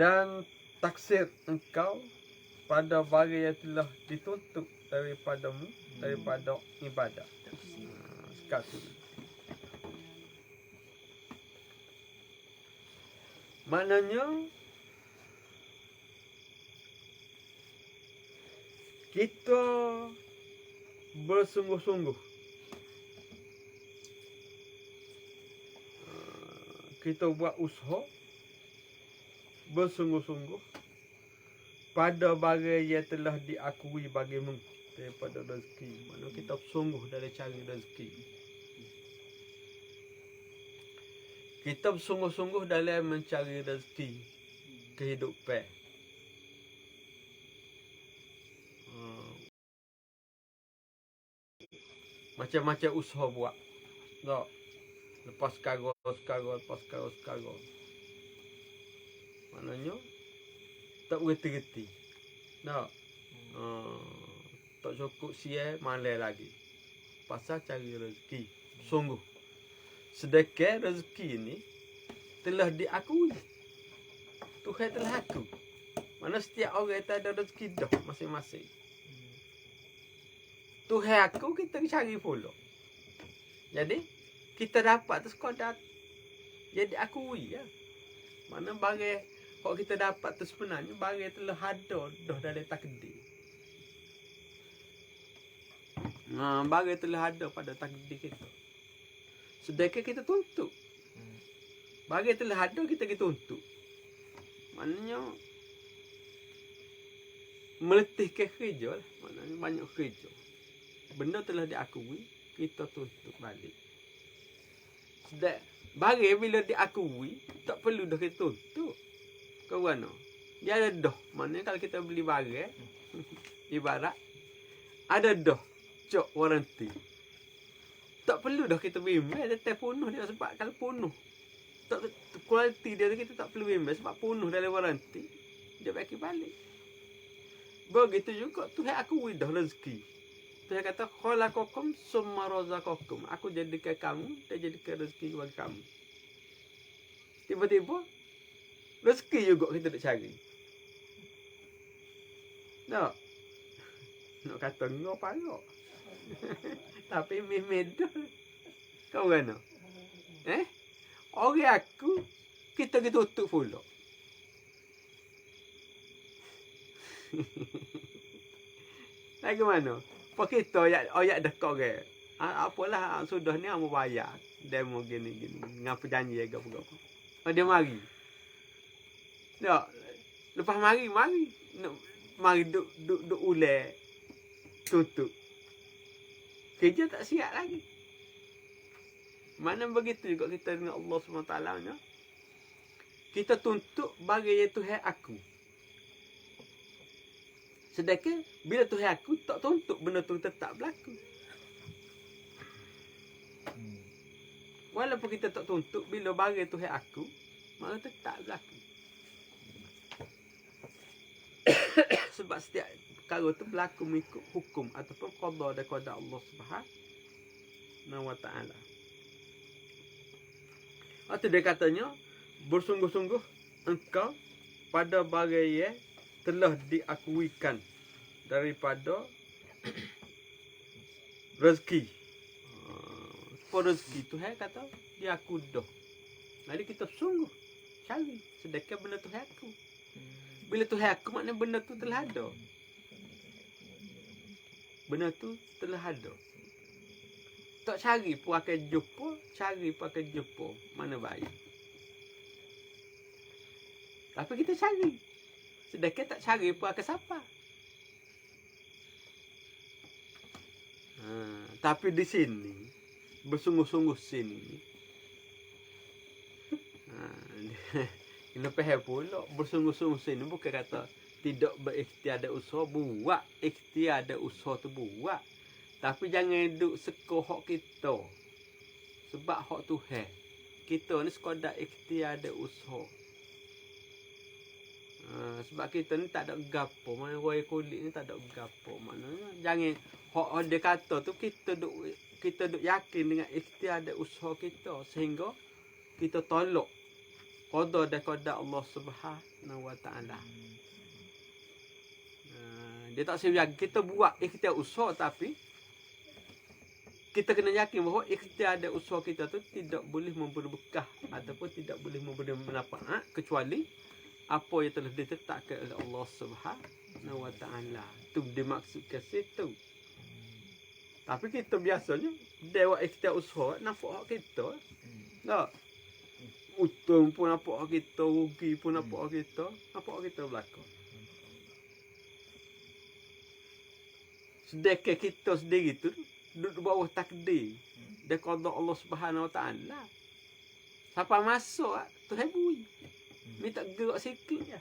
dan taksir engkau pada barang yang telah dituntut daripadamu daripada ibadah. Sekatu. Maknanya kita bersungguh-sungguh, kita buat usaha bersungguh-sungguh pada barang yang telah diakui bagimu daripada rezeki. Maksudnya kita bersungguh dalam cari rezeki. Kita bersungguh-sungguh dalam mencari rezeki kehidupan. Macam-macam usaha buat. Tak. Lepas sekarang. Maknanya tak berhenti-henti. Tak. Tak cukup siap malam lagi. Pasal cari rezeki. Sungguh. Sedekah rezeki ini telah diakui. Tuhan telah aku. Mana setiap orang itu ada rezeki dah masing-masing. Tuhan aku kita cari pula. Jadi kita dapat tu sekadar jadi akui ya. Mana barang kalau kita dapat tu sebenarnya barang telah ada dah dalam takdir. Barang telah ada pada takdir kita. Sedekah kita tuntut. Barang telah ada kita tuntut. Maknanya meletihkan kerja lah. Maknanya banyak kerja. Benda telah diakui, kita tuntut balik. Sedek, barang bila diakui, tak perlu dah kita tuntut. Kau mana? Dia ada dah. Maknanya kalau kita beli barang, ibarat, ada dah cok waranti. Tak perlu dah kita bimbang, dia penuh dia sebab kalau penuh. Tak kualiti dia kita tak perlu bimbang sebab penuh dalam waranti. Dia balik. Begitu juga Tuhan akui dah rezeki. Tuhan kata, khalaqakum summa razaqakum. Aku jadikan kamu dan jadikan rezeki bagi kamu. Tiba-tiba, rezeki juga kita nak cari. Tak? Nak kata, ngau parok. Tapi memedah. Kau kan? Orang aku, kita tutup pula. Lagi mana? Apa kita ayat dekat ke? Apalah sudah ni mau bayar. Demo gini. Ngapa janji apa-apa. Dia mari. Tak. Lepas mari. Mari duk ulek. Tutup. Kerja tak siap lagi. Mana begitu juga kita dengan Allah SWT nya. Kita tuntut bagi Tuhan aku. Sedangkan bila Tuhan aku tak tuntut benda tu tetap berlaku. Walaupun kita tak tuntut bila bagi Tuhan aku, maka tetap berlaku. Sebab setiap perkara tu berlaku mengikut hukum ataupun qada dan qada Allah Subhanahu wa taala. Atau dia katanya bersungguh-sungguh engkau pada barang yang telah diakuikan daripada rezeki. Rezeki Tuhan kata dia aku dah. Jadi kita sungguh cari sedekah benda Tuhan aku. Bila Tuhan aku maknanya benda tu telah ada. Benda tu telah ada. Tak cari pun akan jumpa, cari pun akan jumpa. Mana baik. Tapi kita cari. Sedekah tak cari pun akan siapa. Tapi di sini, bersungguh-sungguh sini. Kena faham pula, bersungguh-sungguh sini bukan kata tidak berikhtiar ada usaha, buat ikhtiar ada usaha tu buat. Tapi jangan duduk seko hak kita. Sebab hak Tuhan. Kita ni sekadar ikhtiar ada usaha. Sebab kita ni tak ada gapo. Mana roy kulit ni tak ada gapo. Maknanya jangan hak dia kata tu kita duk yakin dengan ikhtiar ada usaha kita sehingga kita tolak qada dan qada Allah Subhanahu wa taala. Dia tak sebiar kita buat ikhtiar usaha, tapi kita kena yakin bahawa ikhtiar dan usaha kita tu tidak boleh memberi berkah ataupun tidak boleh memberi manfaat kecuali apa yang telah ditetapkan oleh Allah Subhanahu wa taala. Tu dimaksudkan situ. Tapi kita biasanya dewa ikhtiar usaha nampak hak kita. Tak. Untung pun nampak hak kita, rugi pun nampak hak kita, nampak hak kita berlaku. Sedekah kita sendiri tu duduk di bawah takdir dan qada Allah Subhanahu wa taala. Siapa masuk tu hebui. Minta gerak sikit je.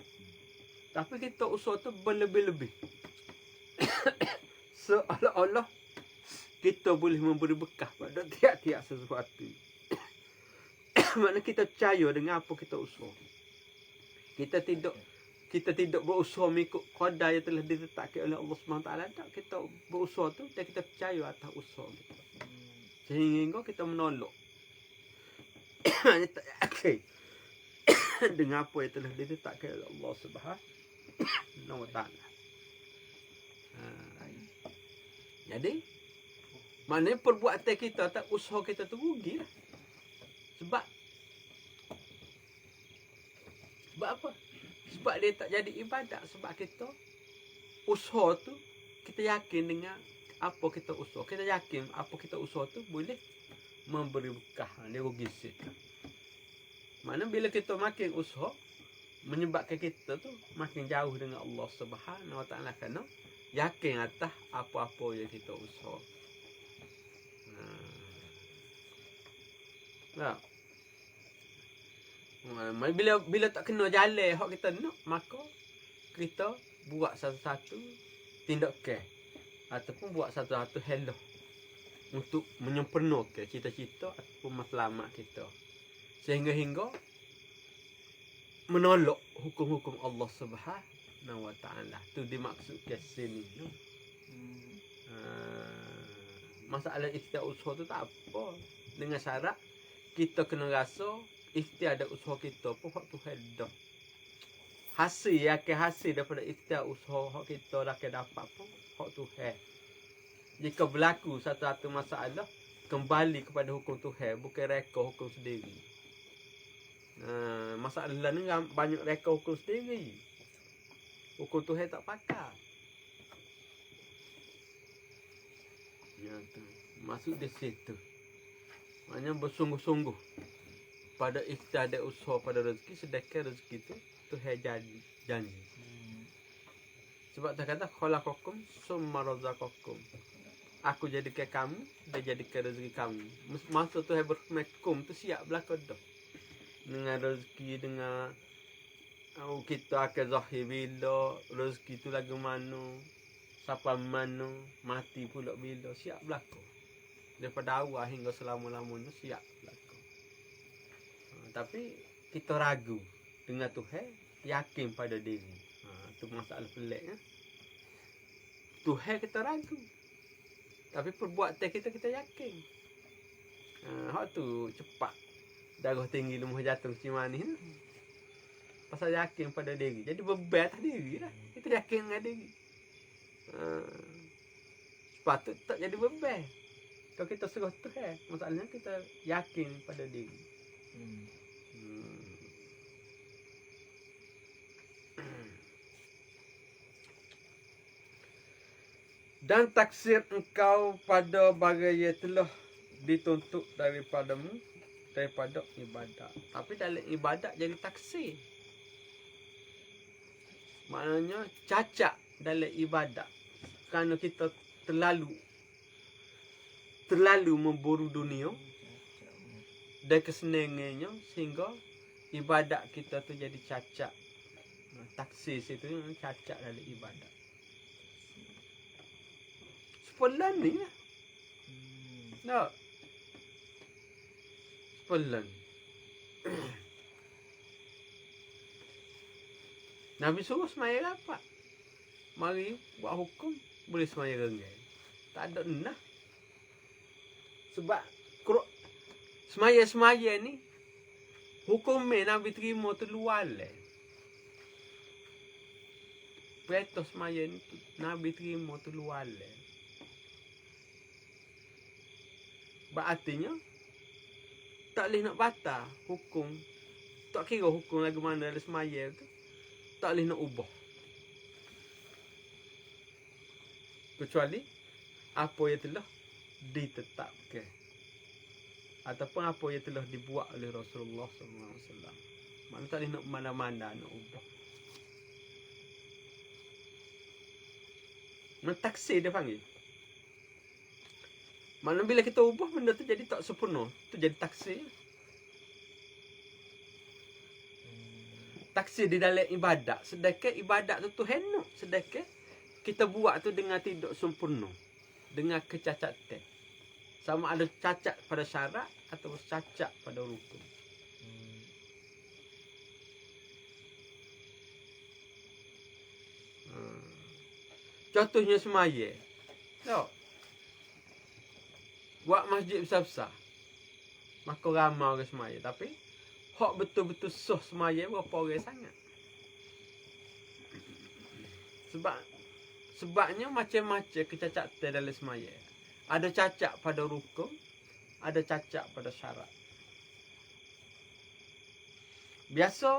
Tapi kita usaha tu berlebih-lebih. Seolah-olah kita boleh memberi bekah pada tiap-tiap sesuatu. Maknanya kita percaya dengan apa kita usaha. Kita tidak berusaha mengikut qada yang telah ditetapkan oleh Allah Subhanahu taala. Tak, kita berusaha tu dan kita percaya atas usaha kita. Sehingga kita menolak. Okay. Dengan apa yang telah ditetapkan oleh Allah Subhanahu wa taala. Jadi maknanya perbuatan kita tak usaha kita tu rugilah. Sebab apa? Sebab dia tak jadi ibadat. Sebab kita usaha tu kita yakin dengan apa kita usaha. Kita yakin apa kita usaha tu boleh memberi berkah. Dia rugi situ. Mana bila kita makin usaha menyebabkan kita tu makin jauh dengan Allah Subhanahu wa taala, kerana yakin atas apa-apa yang kita usaha. Nah. Bila tak kena jalan hak kita nak, maka kita buat satu-satu tindakan ataupun buat satu-satu hal untuk menyempurnakan cita-cita ataupun matlamat kita. Sehingga menolak hukum-hukum Allah Subhanahu wa taala. Tu dimaksudkan sini. Masalah ikhtiar usaha tu tak apa. Dengan syarat kita kena rasa ikhtiar dan usaha kita pun hak Tuhan dah. Hasil daripada ikhtiar usaha hak kita dah dapat pun hak Tuhan. Jika berlaku satu-satu masalah, kembali kepada hukum Tuhan, bukan reka hukum sendiri. Masalah ni banyak reka hukum sendiri. Hukum Tuhan tak pakar. Ya tu. Masuk di situ. Maknanya bersungguh-sungguh pada ikhtiar dan usaha pada rezeki, sedekah rezeki tu Tuhan janji. Sebab dia kata khalaqakum summa razaqakum. Aku jadikan kamu dan jadikan rezeki kamu. Maksud Tuhan berhukum tu siap berlaku dah. Dengan rezeki, dengan kita akan zahir bila, rezeki tu lagu mana, siapa mana, mati pula bila, siap berlaku. Daripada awal hingga selama-lamanya siap berlaku. Tapi kita ragu dengan Tuhan, yakin pada diri. Itu masalah pelik. Tuhan kita ragu. Tapi perbuatan kita yakin. Hak tu cepat. Darah tinggi lemah jatuh macam manis. Pasal yakin pada diri. Jadi beban atas diri lah. Kita yakin dengan diri. Sepatut tak jadi beban. Kalau kita serah Tuhan, masalahnya kita yakin pada diri. Dan taksir engkau pada bagai yang telah dituntut daripada ibadat. Tapi dalam ibadat jadi taksir. Maknanya cacat dalam ibadat. Kerana kita terlalu memburu dunia dan kesenangannya, sehingga ibadat kita tu jadi cacat. Taksir itu cacat dalam ibadat. Sepelan ni lah. Tak. Sepelan. Nabi suruh semaya rapat. Mari buat hukum, boleh semaya renggai. Tak ada nah. Sebab semaya-semaya ni, Hukum Nabi terima tu luar le. Perintah semaya ni Nabi terima tu luar le. Berartinya tak boleh nak batal hukum. Tak kira hukum lagu mana dalam semaya tu. Tak boleh nak ubah. Kecuali apa yang telah ditetapkan. Ataupun apa yang telah dibuat oleh Rasulullah SAW. Mana tak boleh nak mana-mana nak ubah. Mentaksir dia panggil. Mana bila kita ubah benda tu jadi tak sempurna. Tu jadi taksir. Taksir di dalam ibadat. Sedangkan ibadat tu Tuhan nak. Sedangkan kita buat tu dengan tidak sempurna. Dengan kecacatan. Sama ada cacat pada syarat atau cacat pada rukun. Contohnya semaya. Tengok. Buat masjid besar-besar. Maka ramai orang semaya. Tapi, hak betul-betul sah semaya berapa orang sangat. Sebabnya macam-macam kecacatan dalam semaya. Ada cacat pada rukun. Ada cacat pada syarat. Biasa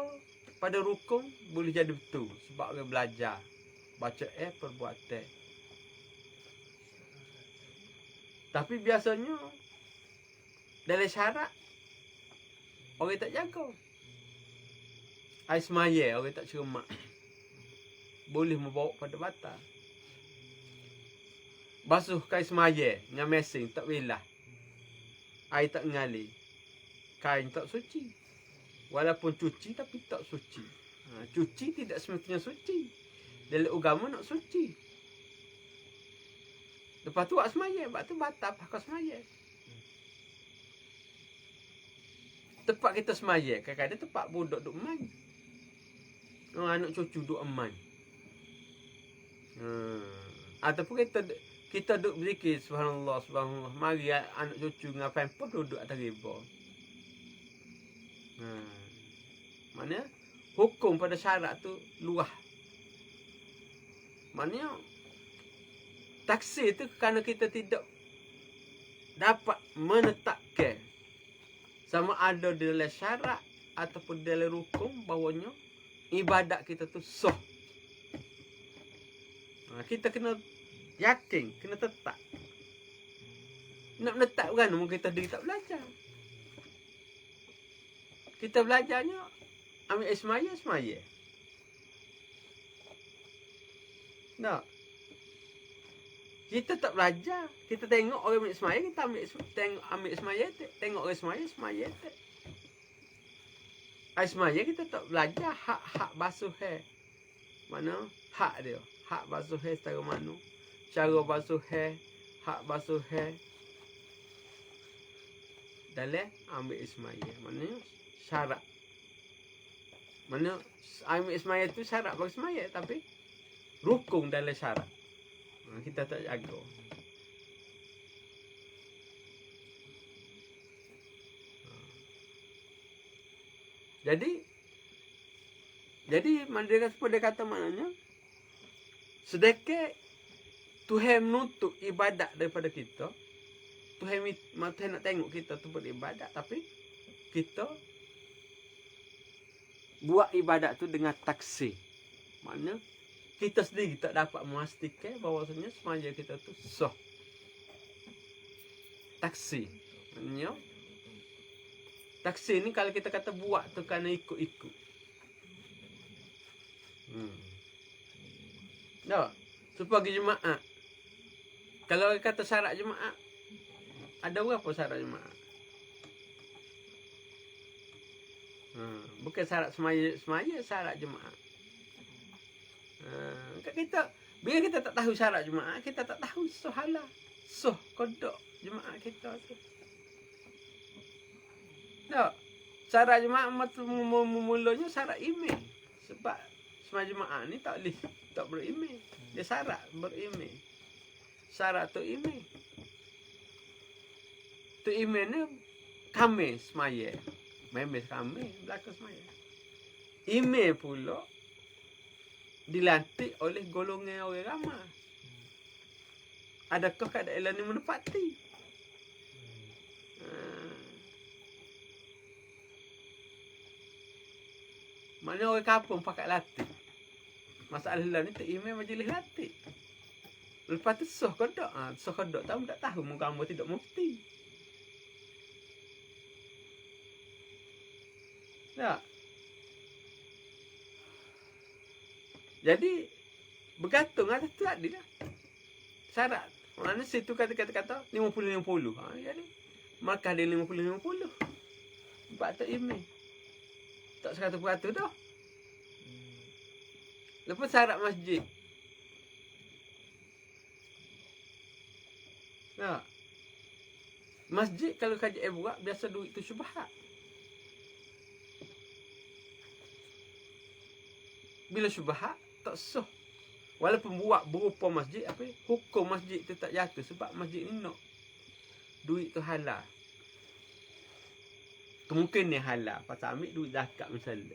pada rukun boleh jadi betul. Sebab orang belajar. Baca perbuatan. Tapi biasanya dalam syarat orang tak jaga. Air semaya orang tak cermat. Boleh membawa pada batal. Basuh kain semaya dengan mesin tak belah. Air tak mengalir. Kain tak suci. Walaupun cuci tapi tak suci. Cuci tidak semestinya suci. Dalam agama nak suci. Lepas tu buat semaya. Lepas tu batal pakai semaya. Tempat kita semaya. Kadang-kadang tempat budak duk main. Anak cucu duk main. Ataupun kita duk berzikir. Subhanallah, subhanallah. Mari anak cucu dengan pamper duduk atas riba. Mana? Hukum pada syarat tu luah. Maknanya taksir tu kerana kita tidak dapat menetapkan sama ada di dalam syarat ataupun di dalam rukun bahawanya ibadat kita tu sah. Kita kena yakin, kena tetap. Nak menetapkan mungkin kita diri tak belajar. Kita belajarnya ambil semaya. Tak. Kita tak belajar. Kita tengok orang ambil semaya, kita ambil semaya, tengok orang semaya. Semaya kita tak belajar hak basuh hair. Mana hak dia? Hak basuh hair secara mana? Cara basuh hair, hak basuh hair. Dalam ambil semaya. Maknanya syarat. Mana ambil semaya tu syarat bagi semaya, tapi rukun dalam syarat. Kita tak jaga. Jadi dia kata maknanya sedekah Tuhan menuntut ibadat daripada kita. Tuhan nak tengok kita tu beribadat, tapi kita buat ibadat tu dengan taksir. Maknanya kita sendiri tak dapat memastikan bahawasanya semaya kita tu sah. Taksir. Maknanya taksir ni kalau kita kata buat tu kerana ikut-ikut. Tak? Sebagai jemaah. Kalau kita kata syarat jemaah, ada berapa syarat jemaah? Bukan syarat semaya, syarat jemaah. Bila kita tak tahu syarat jemaah, kita tak tahu sohalah, kodok jemaah kita tu. Tak? Syarat jemaah mulanya syarat email. Sebab semua jemaah ni tak beremail. Dia syarat beremail. Syarat tu email. Tu email ni kami semaya. Memes kami belakang semaya. Ime pula dilantik oleh golongan orang ramai. Adakah keadaan ini menepati? Mana orang kampung pakai latih. Masalah ni tak email majlis latih. Lepas tu soh kodok. Soh kodok tahu tak tahu kamu tidak mufti. Tak. Jadi bergantung atas tu tadi dah. Syarat. Mana situ kata 50-50. Jadi maka dia 50-50. Sebab tak email. Tak 100% dah. Lepas syarat masjid. Nah. Masjid kalau kaji buat biasa duit tu syubhat. Bila syubhat tak sah. Walaupun buat berupa masjid apa hukum masjid tu tak jatuh sebab masjid ni nak duit tu halal. Kemungkinan halal pasal ambil duit zakat misalnya.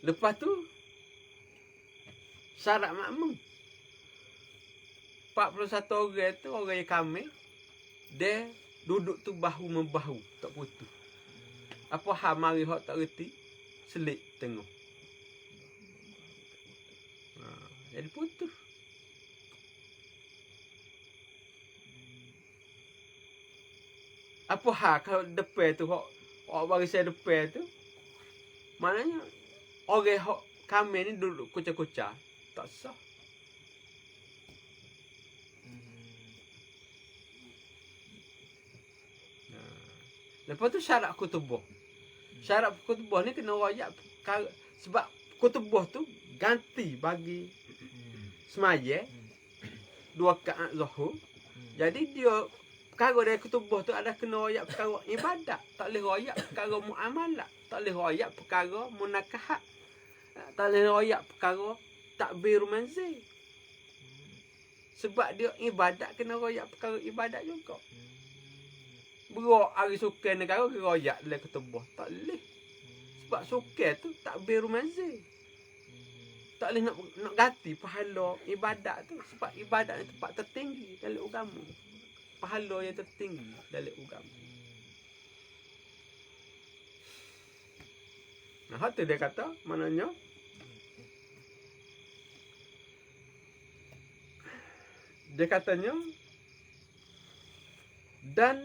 Lepas tu syarat makmum 41 orang tu orang yang kami dia duduk tu bahu membahu tak putus. Apa hal mari hak tak reti selit tengok. Jadi putus. Apa hal kalau depan tu hak barisan depan tu maknanya orang hak kami ni duduk kucak-kucak tak sah. Lepas tu syarat kutubah. Syarat kutubah ni kena royak sebab kutubah tu ganti bagi semaya 2 rakaat zuhur. Jadi dia perkara dari kutubah tu ada kena royak perkara ibadat, tak boleh royak perkara muamalah, tak boleh royak perkara munakahat. Tak boleh royak perkara takbir manzil. Sebab dia ibadat kena royak perkara ibadat juga. Berak hari sukan negara ke royak dalam ketubah. Tak boleh. Sebab sukan tu takbir manzil. Tak boleh nak ganti pahala ibadat tu. Sebab ibadat ni tempat tertinggi dalam agama. Pahala yang tertinggi dalam agama. Nah, hati dia kata, maknanya dia katanya dan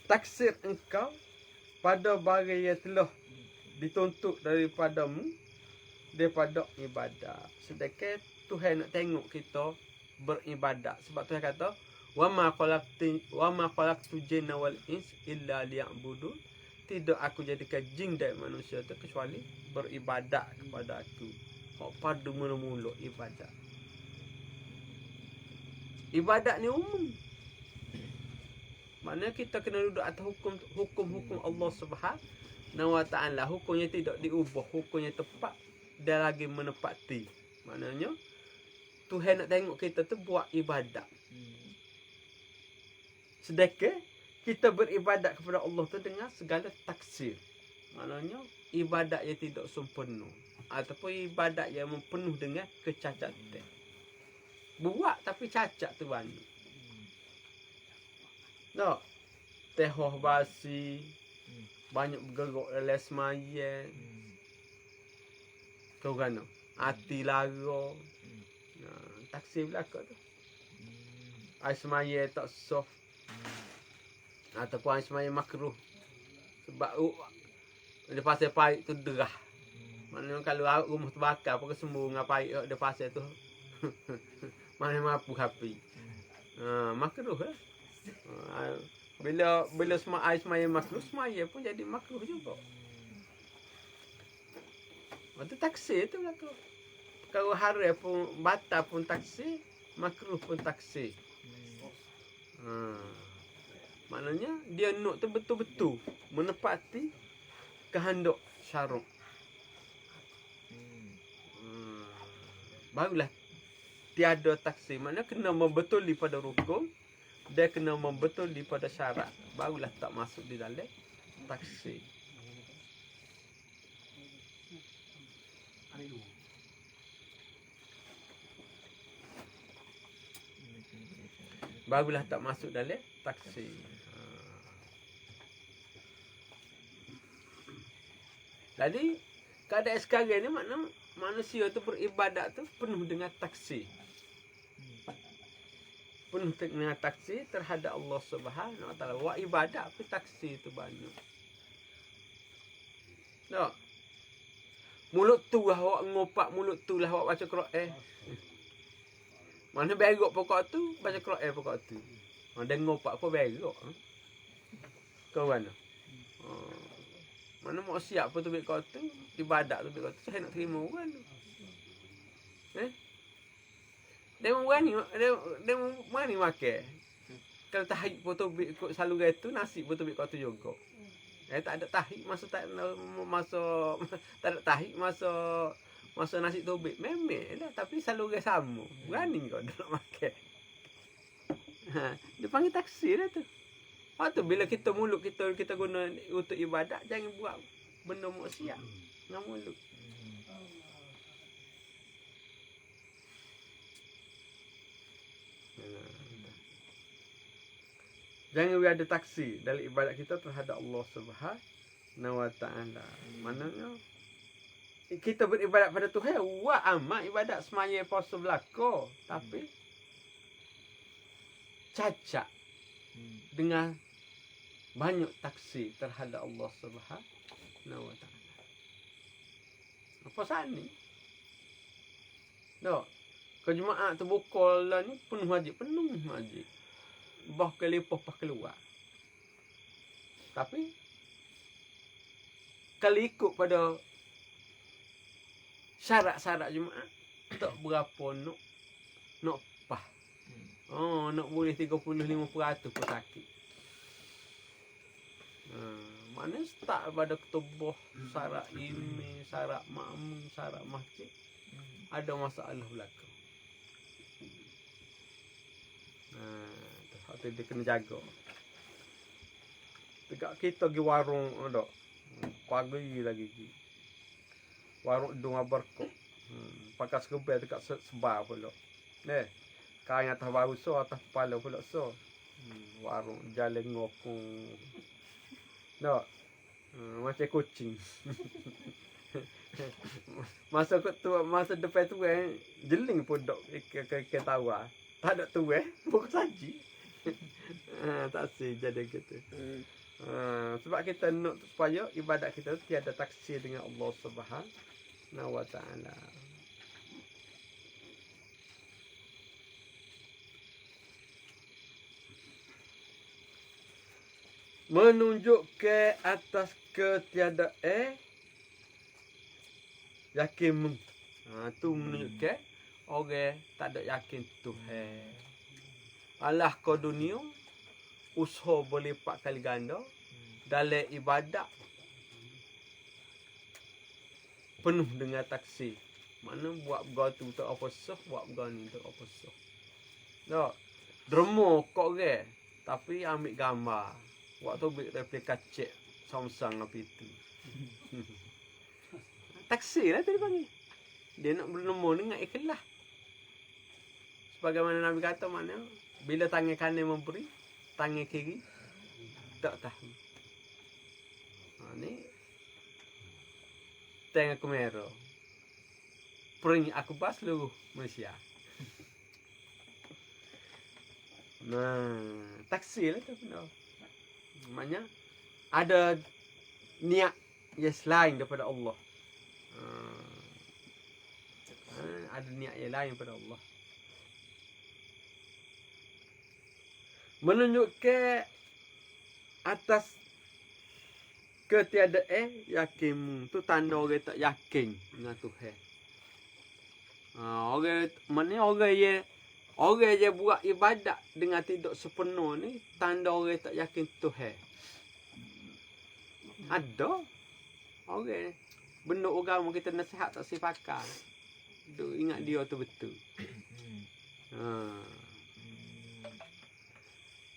taksir engkau pada barang yang telah dituntut daripada ibadat. Sedangkan Tuhan nak tengok kita beribadat. Sebab Tuhan kata, wa ma khalaqtu jinna wal ins illa liya'budun. Tidak aku jadikan jin dan manusia tu kecuali beribadat kepada aku. Hak pada mula-mula ibadat. Ibadat ni umum. Maknanya kita kena duduk atas hukum-hukum Allah Subhanahu wa taala. Hukumnya tidak diubah, hukumnya tepat dan lagi menepati. Maknanya Tuhan nak tengok kita tu buat ibadat. Sedekah kita beribadat kepada Allah tu dengan segala taksir. Maknanya ibadat yang tidak sempurna ataupun ibadat yang penuh dengan kecacatan. Buat tapi cacat tu banyak. Tak. Tehoh basi. Banyak bergerak dalam semaya. Kau kan? Hati lara. Taksir belakang tu. Air semaya tak soft. Ataupun air semaya makruh. Sebab dia pasal pahit tu derah. Maknanya kalau rumah terbakar pakai sembuh dengan pahit dia pasal tu. Mana mampu hapi. Makruh lah. Bila air semaya makruh, semaya pun jadi makruh juga. Itu taksir tu belakang. Kalau haram pun batal pun taksir, makruh pun taksir. Maknanya dia nak tu betul-betul menepati kehendak syarak. Barulah tiada taksir. Maknanya kena membetuli pada rukun. dia kena membetul di pada syarat, barulah tak masuk di dalam taksir. Barulah tak masuk dalam taksir. Jadi keadaan sekarang ni makna manusia tu beribadat tu penuh dengan taksir. Penuh dengan taksir terhadap Allah Subhanahu Wa Taala. Wa ibadat pun taksir tu banyak. Tak. Mulut tu lah awak ngopak, mulut tu lah awak baca Quran. Mana berok pokok tu, baca Quran pokok tu. Dia ngopak apa berok. Kau mana? Mana mau siap pun tu bik kau tu, ibadat tu bik kau tu, saya nak terima orang tu. Dia berani makan. Kalau tahik pun tu bik ikut saluran tu, nasi pun tu bik kau tu juga. Tak ada tahik masa tak ada tahik masa nasi tu bik. Memang lah, tapi saluran sama. Berani kau nak makan. Dia panggil taksir lah tu. Lepas tu bila kita mulut kita guna untuk ibadat, jangan buat benda maksiat dengan mulut. Jangan ada taksir dalam ibadat kita terhadap Allah Subhanahu Wa Taala. Maknanya kita beribadat pada Tuhan, wa amat ibadat semaya puasa belaka, tapi cacat dengan banyak taksir terhadap Allah Subhanahu Wa Taala. Apa sani? Dok. Ke jemaah terbuka lah ni penuh wajib. Bah kelipah pas keluar. Tapi kalau ikut pada syarat-syarat jemaah tak berapa nak pah. Nak boleh 35% pun sakit. Mana start pada ketubah syarat ini, syarat makmum, syarat masjid, ada masalah belakang. Tu dia kena jaga. Dekat kita pergi warung ada. Pagi lagi. Warung Dung Abarkok. Pakai sekebel dekat sebar pula. Kain atas baru so, atas kepala pula so. Warung jalan ngokong. Tak. Macam kucing. Masa depan tu jeling pun dok ke tawa. Tak ada tu bukan saji. Tak sih jadi gitu. Sebab kita nak supaya ibadat kita tiada taksir dengan Allah Subhanahu Wa Taala. Menunjuk ke atas ketiadaan yakin. Tu menunjuk ke orang tak ada yakin Tuhan. Allah ke dunia usaha boleh 4 kali ganda dalam ibadat penuh dengan taksir. Mana buat begitu tu tak apa sah, buat begini tak apa sah. Tak. Derma kok orang tapi ambil gambar. Waktu bik replika cek Samsung apa itu. Taksir lah tadi panggil. Dia nak bernemu dengan ikhlas. Sebagaimana Nabi kata mana bila tangan kanan memberi, tangan kiri tak tahu. Ni tangan aku merah. Pering aku pas seluruh Malaysia. Taksir lah tu benar. Maknanya ada niat yang selain daripada Allah. Ada niat yang lain daripada Allah. Menunjuk ke atas ketiadaan yakinmu. Tu tanda orang tak yakin dengan Tuhan. Orang yang buat ibadat dengan tidak sepenuh ni tanda orang tak yakin Tuhan. Ada orang benda agama kita nasihat tak sifakan. Ingat dia tu betul.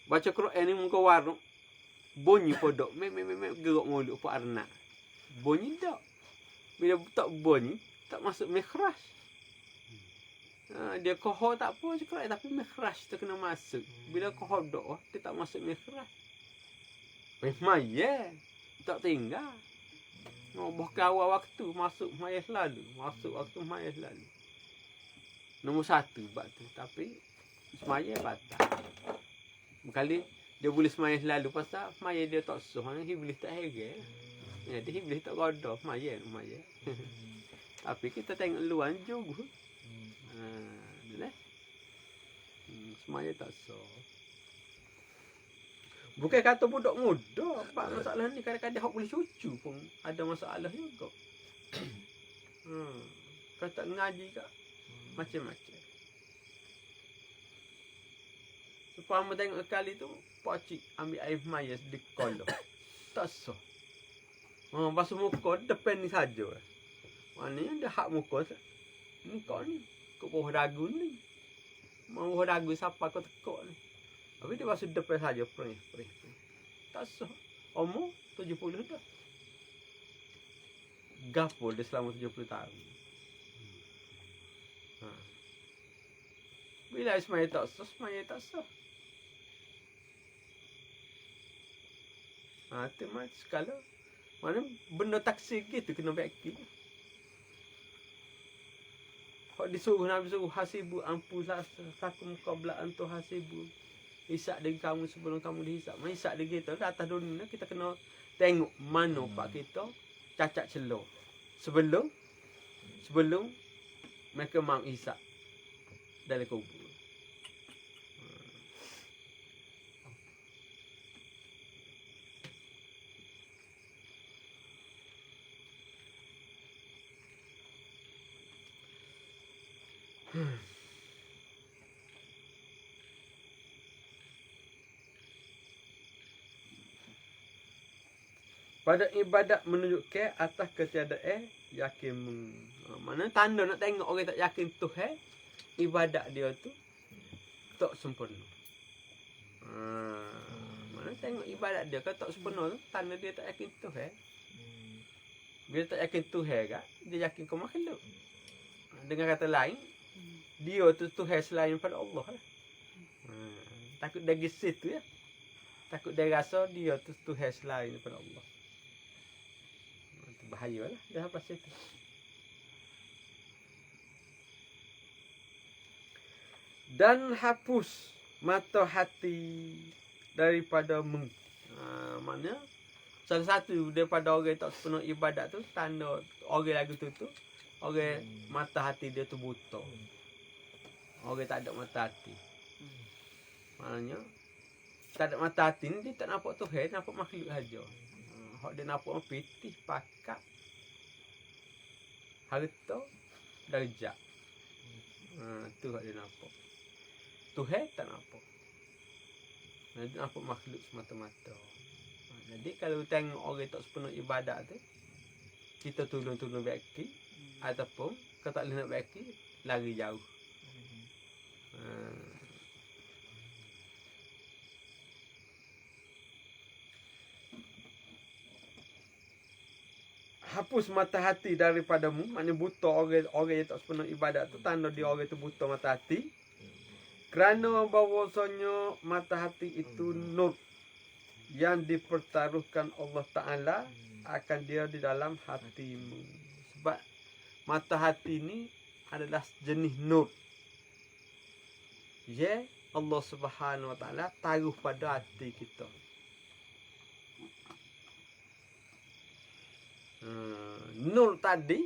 Baca Quran ni muka warung. Bunyi podok. Gerak mulut apa arnak. Bunyi tak. Bila tak bunyi, tak masuk mikhraj. Dia kohor tak apa cakap tapi mikhraj tu kena masuk. Bila kohor dok, dia tak masuk mikhraj. Maya. Tak tinggal. Bahkan awal waktu masuk maya selalu. Masuk waktu maya selalu. Nombor 1 bab tu. Tapi semaya batal. Kali dia boleh semaya selalu pasal semaya dia tak sah. Iblis tak heran. Jadi iblis tak goda semaya. Tapi kita tengok luar juga. Semaya tak sah. Bukan kata budak muda. Pak masalah ni kadang-kadang hak boleh cucu pun ada masalah juga. Kata ngaji kak macam-macam. Supaya tengok kali tu pakcik ambil air maya di kolok. Tak sah. Basuh muka depan ni saja. Maknanya dia hak muka. Ni kau ni. Kau bawah dagu ni. Mau bawah dagu siapa kau tekuk ni. Tapi dia basuh depan saja. Perih. Tak sah. Umur 70 dah. Gapo dia selama 70 tahun. Bila semaya tak sah, semaya tak sah. Itu macam sekala. Mana benda taksir gitu kena beki. Kau disuruh Nabi suruh hasibu ampulah sakum qabla antu hasibu. Hisap diri kamu sebelum kamu dihisap. Hisap diri kita atas dunia kita kena tengok mana pak kita cacat celah. Sebelum mereka mau hisap dalam kubur. Pada ibadat menunjukkan atas ketiadaan yakin. Mana tanda nak tengok orang tak yakin Tuhan, ibadat dia tu tak sempurna. Mana tengok ibadat dia kalau tak sempurna tu tanda dia tak yakin Tuhan. Bila tak yakin Tuhan kan, dia yakin kau makhluk. Dengan kata lain, dia tu Tuhan selain daripada Allah lah. Takut dia gesit tu ya. Takut dia rasa dia tu Tuhan selain daripada Allah. Bahaya lah dah pasal itu. Dan hapus mata hati daripada mana salah satu daripada orang tak sepenuh ibadat tu tanda orang lagu tu orang mata hati dia tu buta. Orang tak ada mata hati. Maknanya tak ada mata hati ni dia tak nampak Tuhan, nampak makhluk saja. Hak dia nampak pitih, pakat, harta, darjat. Tu hak dia nampak. Tuhan tak nampak. Dia nampak makhluk semata-mata. Jadi kalau tengok orang tak sepenuh ibadat tu, kita tolong beki ataupun kalau tak boleh nak beki, lari jauh. Hapus mata hati daripadamu, maknanya buta orang yang tak sepenuh ibadat tu tanda dia orang tu buta mata hati. Kerana bahawasanya mata hati itu nur yang dipertaruhkan Allah Ta'ala akan dia di dalam hatimu. Sebab mata hati ni adalah jenis nur. Ya, Allah Subhanahu Wa Ta'ala taruh pada hati kita. Nur tadi,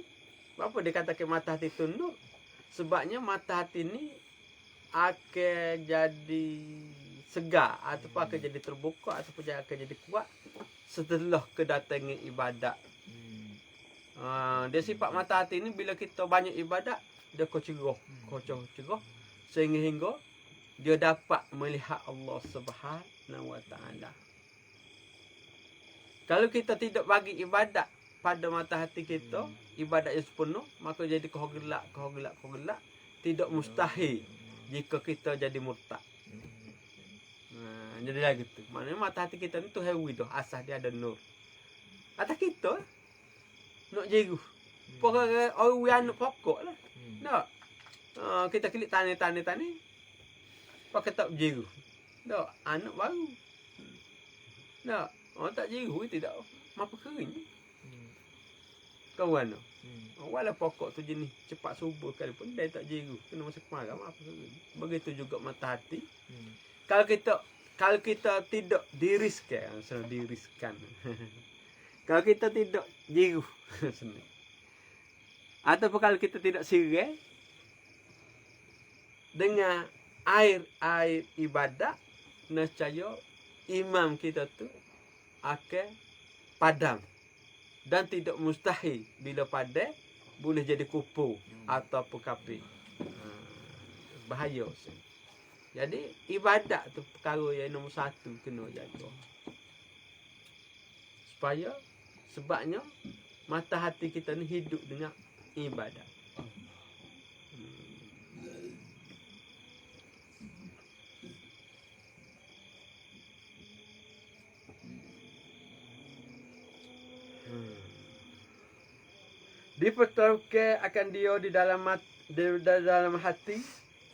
apa dia katakan mata hati itu nur? Sebabnya mata hati ni akan jadi segar ataupun akan jadi terbuka ataupun akan jadi kuat setelah kedatangan ibadat. Dia sifat mata hati ni bila kita banyak ibadat dia kocerah sehingga dia dapat melihat Allah Subhanahu Wa Ta'ala. Kalau kita tidak bagi ibadat pada mata hati kita, ibadat yang sepenuh, maka jadi kehogelak. Tidak mustahil jika kita jadi murtad. jadi lagi tu. Maknanya mata hati kita ni tu hewi tu, asas dia ada nur. Atas kita nak jeru. Pokok orang anak pokok lah. Nak. Kita klik tani. Pakai tak jeru. Tak, anak baru. Tak, orang tak jeru tidak. Mampu kering. Kawan tu. Walau pokok tu jenis cepat subur sekalipun dia tak jeru. Kena masa kemarau apa kering. Begitu juga mata hati. Kalau kita tidak diriskan, kalau kita tidak jeru, ataupun kalau kita tidak sirai dengan air ibadat, nescaya imam kita tu akan padam. Dan tidak mustahil bila padam boleh jadi kupu ataupun kafir. Bahaya. Jadi ibadat tu perkara yang nombor satu kena jaga. Sebabnya mata hati kita ni hidup dengan ibadat. Dipertaruhkan akan dia di dalam hati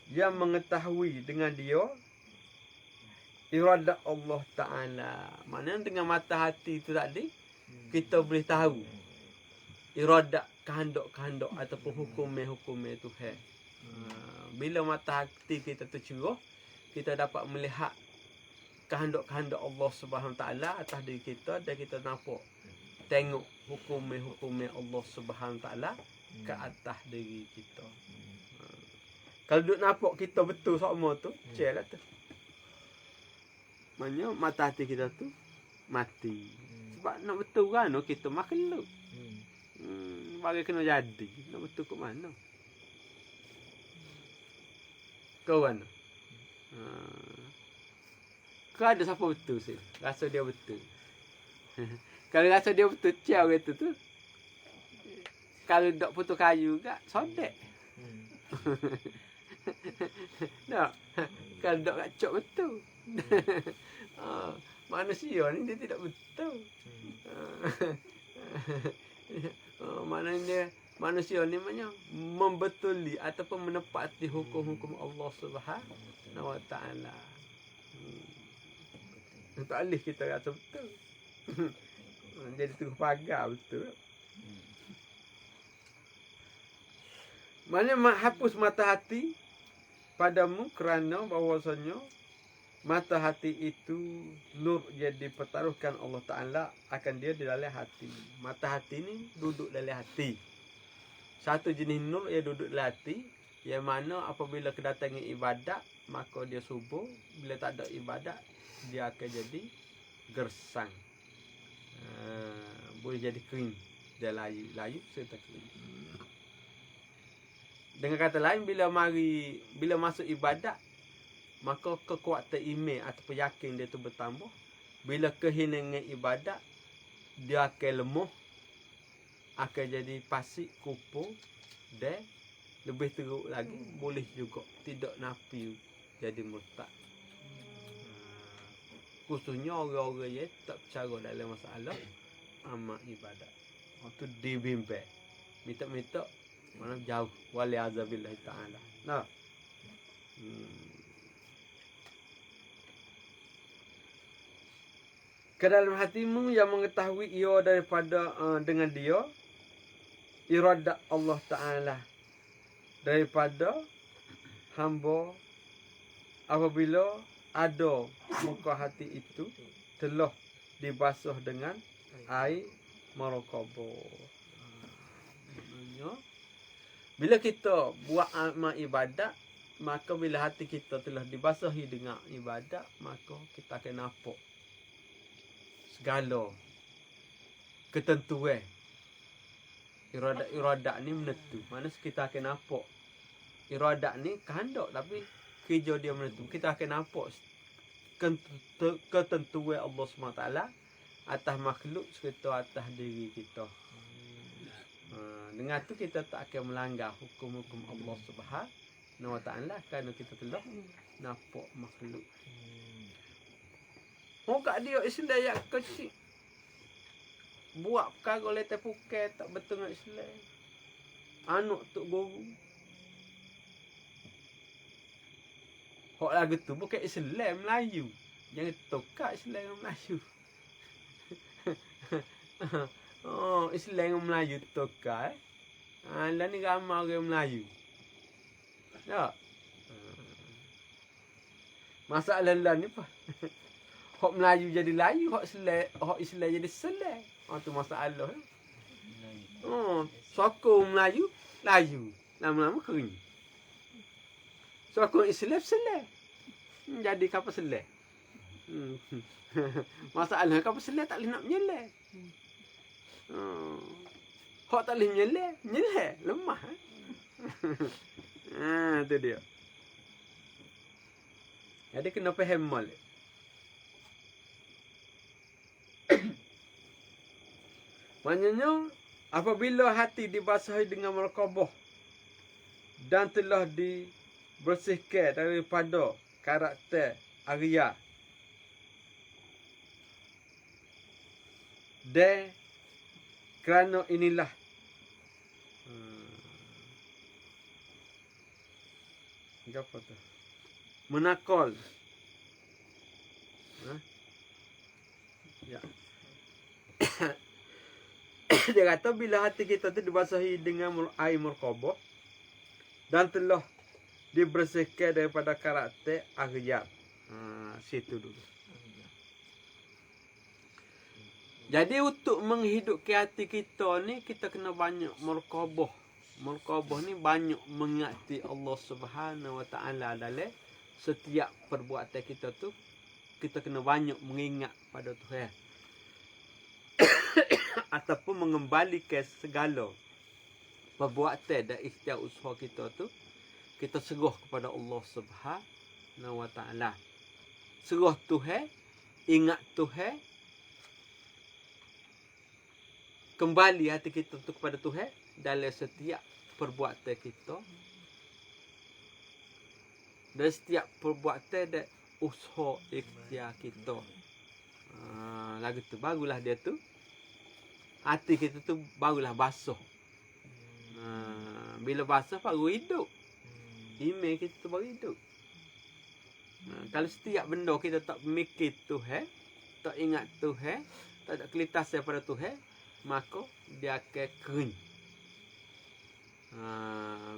yang mengetahui dengan dia iradat Allah Ta'ala. Maknanya dengan mata hati itu tadi kita boleh tahu iradat kehendak-kehendak ataupun hukum-hukum Tuhan. Bila mata hati kita tercerah, kita dapat melihat kehendak-kehendak Allah Subhanahu Ta'ala atas diri kita dan kita nampak tengok hukum Allah Subhanahu Ta'ala ke atas diri kita. Kalau duk nampak kita betul sama tu, celah tu. Maknanya mata hati kita tu mati. Sebab nak betul kan kita makhluk. Bagi kena jadi. Nak betul ke mana? Kawan. Kau ada siapa betul sih? Rasa dia betul. Kalau rasa dia betul, ciao kata tu. Kalau dok putus kayu gak, sodek. Tak. Kalau dok kacok betul. Manusia ni dia tidak betul. Maknanya manusia ni maknanya membetuli ataupun menepati hukum-hukum Allah Subhanahu Wa Ta'ala. Tak boleh kita rasa betul. Jadi terus pagar betul. Maknanya hapus mata hati padamu kerana bahawasanya mata hati itu nur yang dipertaruhkan Allah Ta'ala akan dia di dalam hati. Mata hati ni duduk dalam hati. Satu jenis nur yang duduk dalam hati, yang mana apabila kedatangan ibadat maka dia subur. Bila tak ada ibadat dia akan jadi gersang. Boleh jadi kering. Dia layu serta kering. Dengan kata lain, bila masuk ibadat, maka kekuatan iman ataupun yakin dia tu bertambah. Bila kehinaan ibadat, dia akan lemah, akan jadi pasik, kupur, dan lebih teruk lagi, boleh juga tidak nafi jadi murtad. Khususnya orang-orang yang tak percaya dalam masalah amal ibadat. Itu dibimbing. Minta-minta mana jauh wali azabillah ta'ala. Nah. Ke dalam hatimu yang mengetahui ia daripada dengan dia iradat Allah Ta'ala daripada hamba apabila ada muka hati itu telah dibasuh dengan air maraqabah. Bila kita buat amal ibadat, maka bila hati kita telah dibasahi dengan ibadat, maka kita akan nampak segala ketentuan. Iradat ni menentu. Mana kita akan nampak iradat ni kehendak, tapi kerja dia menentu. Kita akan nampak ketentuan Allah SWT atas makhluk serta atas diri kita. Dengan tu kita tak akan melanggar hukum-hukum Allah Subhanahu Wa Ta'ala kerana kita telah nampak makhluk. Hokak dia Islam yang kecil. Buat perkara letak pukai tak betul dengan Islam. Anak tok guru. Hok lagu tu bukan Islam Melayu. Jangan tukar Islam dengan Melayu. Oh, Islam dengan Melayu tukar. Lah ni ramai orang Melayu. Tak? Masalah lah ni apa? Hok Melayu jadi Melayu, hok Islam jadi Islam. Tu masalah. Sokong Melayu, Melayu. Lama-lama kering. Sokong Islam, Islam. Jadi kapal Islam. Masalah kapal Islam tak boleh nak menyeleh. Hok tak boleh menyeleh. Lemah. Tu dia. Jadi kena faham mal. Maknanya apabila hati dibasahi dengan merkabah dan telah dibersihkan daripada karakter Arya dan kerana inilah apa tu? Menakol. Ya. Dia kata bila hati kita tu dibasahi dengan air merkabah dan telah dibersihkan daripada karakter aghyar. Situ dulu. Jadi untuk menghidupkan hati kita ni kita kena banyak merkabah. Merkabah ni banyak mengingati Allah Subhanahu Wa Taala dalam setiap perbuatan kita tu. Kita kena banyak mengingat pada Tuhan. Ataupun mengembalikan segala perbuatan dan ikhtiar usaha kita tu kita serah kepada Allah Subhanahu Wa Taala. Serah Tuhan, ingat Tuhan, kembali hati kita tu kepada Tuhan dalam setiap perbuatan kita. Dan setiap perbuatan dan usaha ikhtiar kita. Lagu tu barulah dia tu. Hati kita tu barulah basuh. Bila basuh baru hidup. Iman kita tu baru hidup. Kalau setiap benda kita tak mikir Tuhan, tak ingat Tuhan, tak ada kelitasan pada Tuhan, maka dia akan kering.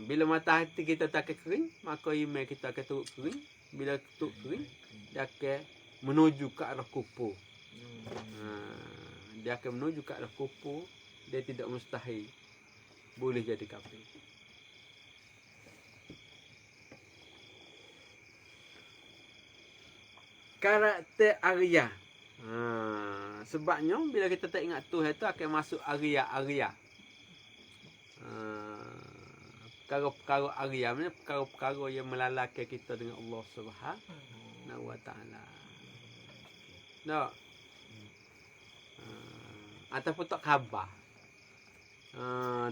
Bila mata hati kita tak akan kering, maka iman kita akan turut kering. Bila turut kering, dia akan menuju ke arah kufur. Dia akan menuju ke arah kufur. Dia tidak mustahil boleh jadi kafir. Karakter Arya. Sebabnya bila kita tak ingat Tuhan tu akan masuk Arya. Perkara-perkara Arya ni perkara-perkara yang melalaikan kita dengan Allah Subhanahu Wa Taala. Tak? Ataupun tak khabar.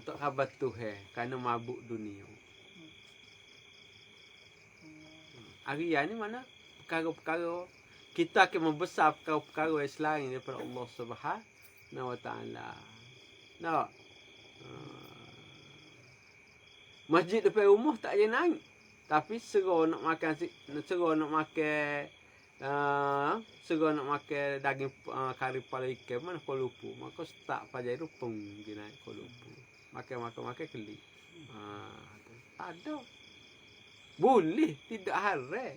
Tak khabar Tuhan kerana mabuk dunia. Arya ni mana? Perkara-perkara kita akan membesar perkara-perkara yang selain daripada Allah Subhanahu Wa Taala. Tak? Masjid depan rumah tak je naik. Tapi serah nak makan daging kari kepala ikan mana kau lupa. Maka start pajak itu pergi naik kau lupa. Makan keli. Tak ada. Boleh, tidak haram.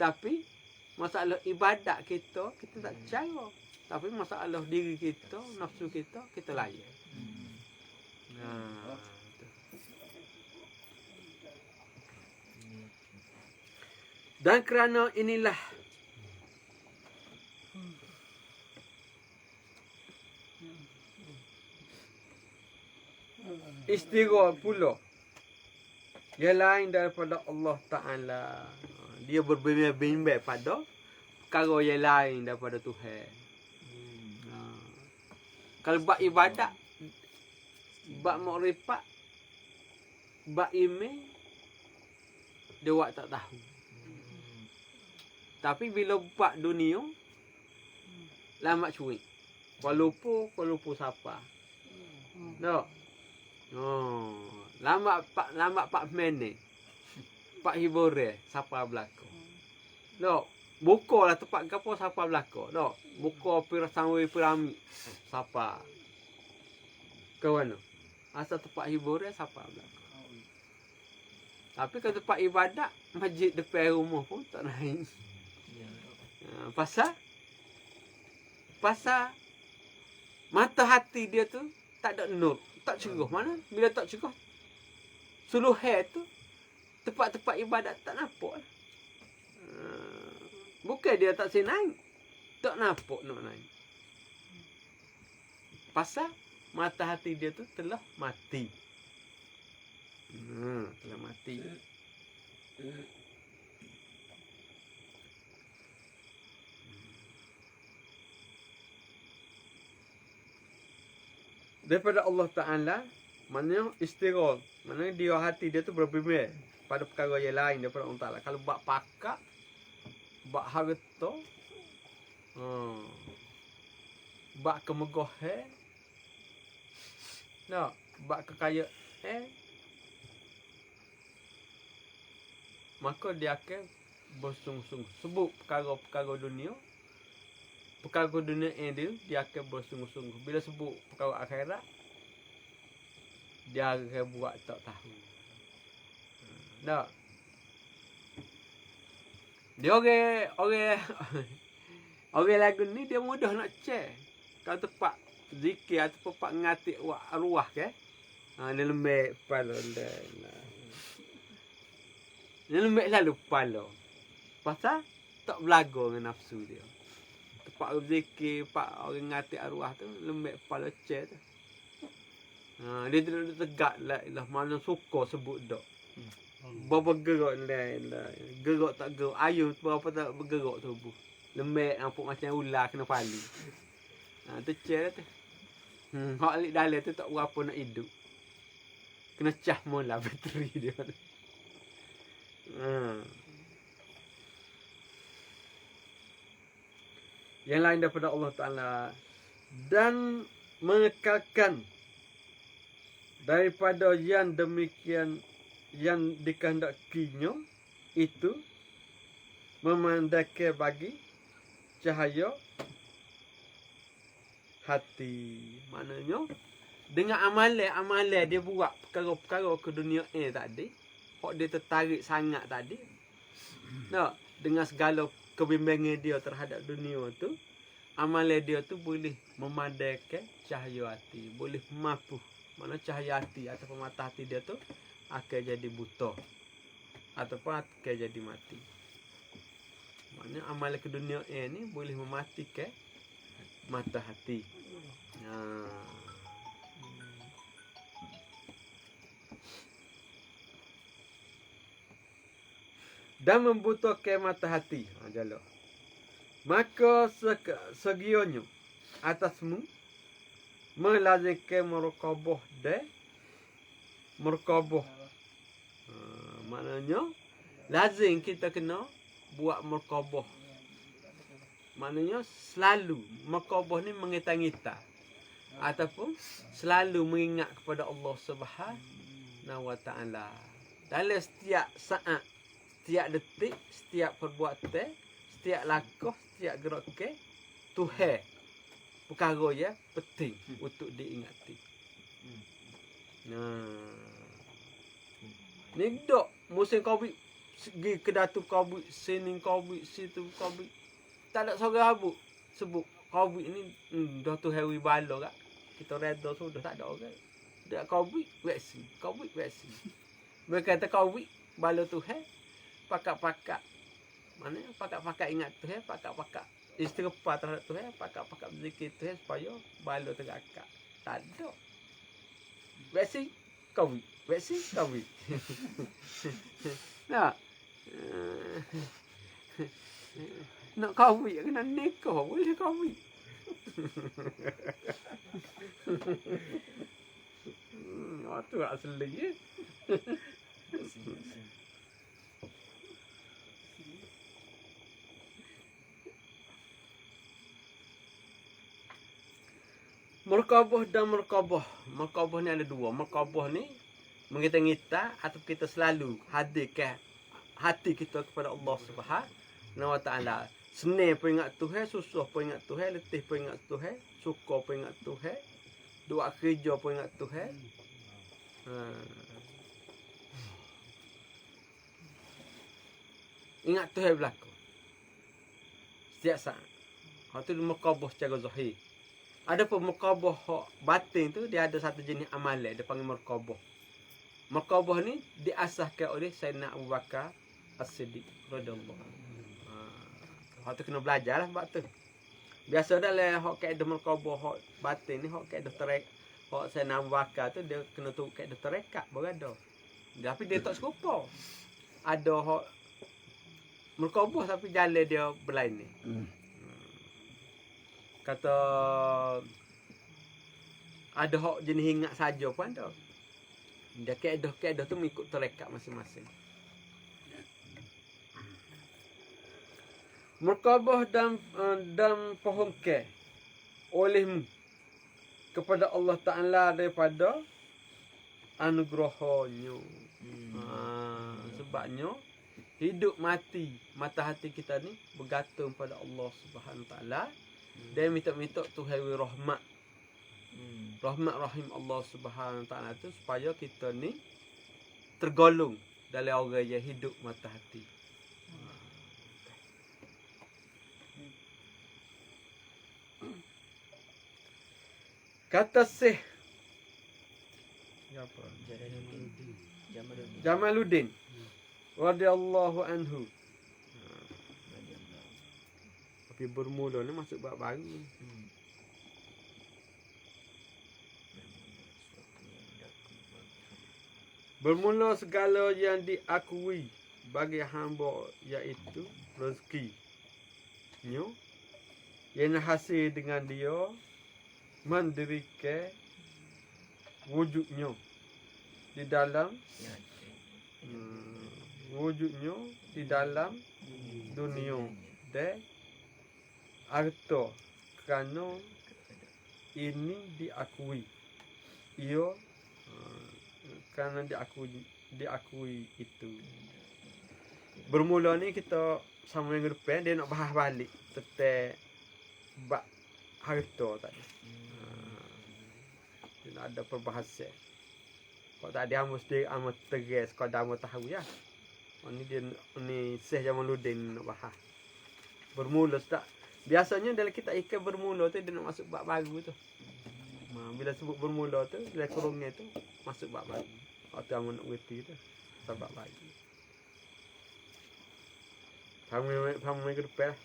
Tapi masalah ibadat kita tak cara. Tapi masalah diri kita, nafsu kita layan. Dan kerana inilah istighfar pula yang lain daripada Allah Ta'ala. Dia berbimbang pada perkara yang lain daripada Tuhan. Kalau buat ibadat, buat makrifat, buat iman, dia buat tak tahu. Tapi bila buat dunia, lama cuik. Kuala Lumpur siapa? No. Oh, lama Pak Mene. Pak Hibore siapa belako? No. Buka lah tempat gapo siapa belako? No. Buka Samui Pirami siapa? Kawan. Asal tempat hibure siapa belako? Tapi kalau tempat ibadat masjid depan rumah pun tak naik. Pasal mata hati dia tu tak ada nur, tak cerah. Mana bila tak cerah, suluhai tu tempat-tempat ibadat tak nampak lah. Bukan dia tak senang, tak nampak nak naik. Pasal mata hati dia tu telah mati. Telah mati. Daripada Allah Ta'ala, maknanya istirol, maknanya dia hati dia tu berbimbang pada perkara yang lain daripada Allah Ta'ala. Kalau bak pakak, bak harta, bak kemegahan, bak kekayaan, maka dia akan bersungguh-sungguh sebut perkara-perkara dunia. Perkara dunia ini dia akan bersungguh-sungguh. Bila sebut perkara akhirat, dia akan buat tak tahu. Tak. Dia orang lagu ni dia mudah nak cek. Kalau tempat zikir atau tempat ngatik arwah ke? Dia lembek kepala dia. Dia lembek selalu kepala. Pasal tak belaga dengan nafsu dia. Tempat zikir, pak orang ngatik arwah tu lembek kepala cek tu. Dia tidak tegak lah mana suka sebut dak. Berapa gerak lah. Gerak tak gerak. Ayuh berapa tak bergerak tubuh. Lembek nampak macam ular kena palu. Tu cek tu. Hak alik dalam tu tak berapa nak hidup. Kena cah mula bateri dia. Yang lain daripada Allah Ta'ala. Dan mengekalkan daripada yang demikian yang dikehendakinya itu memandangkan bagi cahaya hati. Maknanya dengan amalan dia buat perkara-perkara ke dunia tadi, hak dia tertarik sangat tadi. Dengan segala kebimbangan dia terhadap dunia tu, amalan dia tu boleh memandangkan cahaya hati, boleh mampu. Mana cahaya hati ataupun mata hati dia tu akan jadi buta ataupun akan jadi mati. Maknanya amalan ke dunia ni boleh mematikan mata hati. Dan membutakan mata hati. Jalur. Maka segionyo atasmu melazimkan muraqabah dan muraqabah. Maknanya lazim kita kena buat muraqabah. Maknanya selalu muraqabah ni mengita-ngita ataupun selalu mengingat kepada Allah Subhanahu wa Ta'ala dalam setiap saat, setiap detik, setiap perbuatan, setiap langkah, setiap gerakan Tuhan perkara ya penting untuk diingati. Ni dok musim Covid pergi ke Datu Covid, sini Covid, situ Covid. Tak ada seorang habuk sebut Covid ni dah tu hari bala kak. Kita reda sudah tak ada orang. Dak Covid vaksin, Covid vaksin. Mereka kata Covid bala Tuhan pakak-pakak. Mana pakak-pakak ingat Tuhan, pakak-pakak istighfar terhadap Tuhan, pakak-pakak berzikir Tuhan supaya bala terangkat. Tak ada. Vaksin Covid, vaksin Covid. Nak nak Covid kena nikah boleh Covid. Tu asli je. Murkabah dan murkabah. Murkabah ni ada dua. Murkabah ni mengita-ngita atau kita selalu hadirkan hati kita kepada Allah Subhanahu Wa Taala. Senang pun ingat Tuhan, susah pun ingat Tuhan, letih pun ingat Tuhan, suka pun ingat Tuhan, doa kerja pun ingat Tuhan. Ingat Tuhan berlaku. Setiap saat. Hak tu murkabah secara zahir. Ada pun murkabah hak batin tu dia ada satu jenis amalan dia panggil murkabah. Murkabah ni diasaskan oleh Sayyidina Abu Bakar As-Siddiq radhiyallahu anhu. Hak tu kena belajarlah sebab tu. Biasa dalam hak kaedah murkabah hak batin ni hak kaedah terek hak Sayyidina Abu Bakar tu dia kena tu kaedah terekat berada. Tapi dia tak serupa. Ada hak murkabah tapi jalan dia berlain ni. Kata ada hak jenis ingat saja pun ada. Dia kaedah tu mengikut terekat masing-masing. Murkabah dan faham ke olehmu kepada Allah Ta'ala daripada anugerahnya. Sebabnya hidup mati mata hati kita ni bergantung pada Allah Subhanahu Wa Ta'ala. Dia minta-minta Tuhan rahmat. Rahmat rahim Allah Subhanahu Wa Ta'ala tu supaya kita ni tergolong dalam orang yang hidup mata hati. Kata Syekh apa? Jamaluddin radhiyallahu anhu. Tapi bermula ni masuk bab baru. Bermula segala yang diakui bagi hamba iaitu rezeki. Yang hasil dengan dia mendirikan wujudnya di dalam wujudnya di dalam dunia dan harta kerana ini diakui ia kerana diakui itu. Bermula ni kita sama minggu depan dia nak bahas balik tentang bab harta tadi. Dia nak ada perbahasan. Kau tak ada mesti amat tegas kau dah mau tahu ya. Ni dia ni Syekh Jamaluddin nak bahas. Bermula tak. Biasanya dalam kitab ikan bermula tu dia nak masuk bab baru tu. Bila sebut bermula tu, bila kurungnya tu masuk bab baru. Waktu amun nak berhenti tu bab baru. Faham minggu depan lah.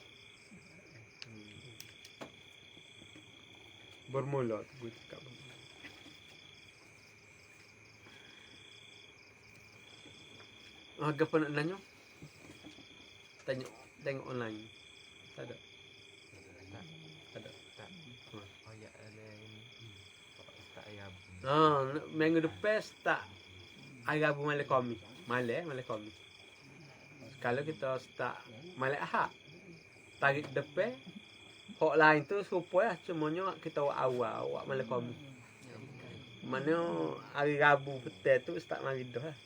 Bermula tu gue cakap bermula. Apa nak tanya? Tengok online. Tak ada. Minggu depan start hari Rabu malam kami. Malam kami. Kalau kita start malam Ahad. Tarik depan hak lain tu serupa lah. Cumanya kita awak malam kami. Mana hari Rabu petang tu start mari dah lah.